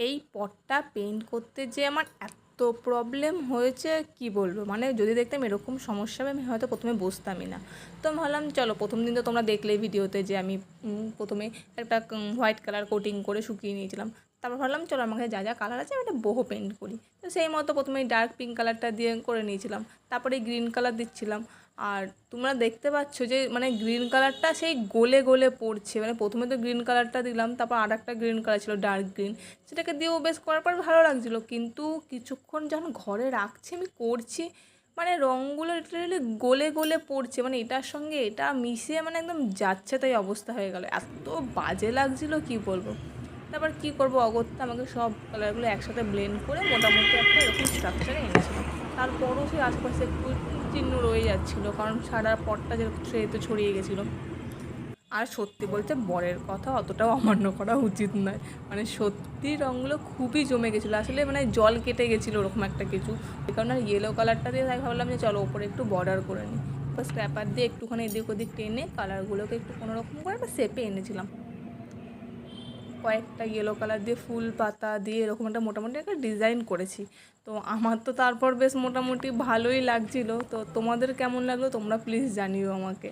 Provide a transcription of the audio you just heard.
এই পটটা পেইন্ট করতে যে আমার এত প্রবলেম হয়েছে কি বলবো, মানে যদি দেখতাম এরকম সমস্যা হবে আমি হয়তো প্রথমে বসতামই না। তো আমি ভাবলাম চলো, প্রথম দিন তো তোমরা দেখলে ভিডিওতে যে আমি প্রথমে একটা হোয়াইট কালার কোটিং করে শুকিয়ে নিয়েছিলাম। তারপর ভাবলাম চলো আমার কাছে যা যা কালার আছে আমি একটা বহু পেইন্ট করি। তো সেই মতো প্রথমে ডার্ক পিঙ্ক কালারটা দিয়ে করে নিয়েছিলাম, তারপরে গ্রিন কালার দিচ্ছিলাম। আর তোমরা দেখতে পাচ্ছ যে মানে গ্রিন কালারটা সেই গলে গলে পড়ছে, মানে প্রথমে তো গ্রিন কালারটা দিলাম, তারপর আর একটা গ্রিন কালার ছিল ডার্ক গ্রিন, সেটাকে দিয়েও বেশ করার পর ভালো লাগছিলো। কিন্তু কিছুক্ষণ যখন ঘরে রাখছি আমি করছি, মানে রঙগুলো লিটারেলি গলে গলে পড়ছে, মানে এটার সঙ্গে এটা মিশিয়ে মানে একদম যাচ্ছে তাই অবস্থা হয়ে গেল, এত বাজে লাগছিলো কি বলবো। তারপর কি করব, অগত্যা আমাকে সব কালারগুলো একসাথে ব্লেন্ড করে মোটামুটি একটা এরকম স্ট্রাকচারে এনেছিলাম। তারপরও সেই আশপাশে একটু চিহ্ন রয়ে যাচ্ছিলো, কারণ সারা পটটা যেহেতু ছড়িয়ে গেছিলো। আর সত্যি বলতে বরের কথা অতটাও অমান্য করা উচিত নয়, মানে সত্যি রঙগুলো খুবই জমে গেছিলো, আসলে মানে জল কেটে গেছিলো ওরকম একটা কিছু। এই কারণে আর ইয়েলো কালারটা দিয়ে তাই ভাবলাম যে চলো ওপরে একটু বর্ডার করে নিই। তো স্ক্র্যাপার দিয়ে একটুখানি এদিক ওদিক টেনে কালারগুলোকে একটু কোনোরকম করে একটা শেপে এনেছিলাম। কয়েকটা ইয়েলো কালার দিয়ে ফুল পাতা দিয়ে এরকম একটা মোটামুটি একটা ডিজাইন করেছি। তো আমার তো তারপর বেশ মোটামুটি ভালোই লাগছিলো। তো তোমাদের কেমন লাগলো তোমরা প্লিজ জানিও আমাকে।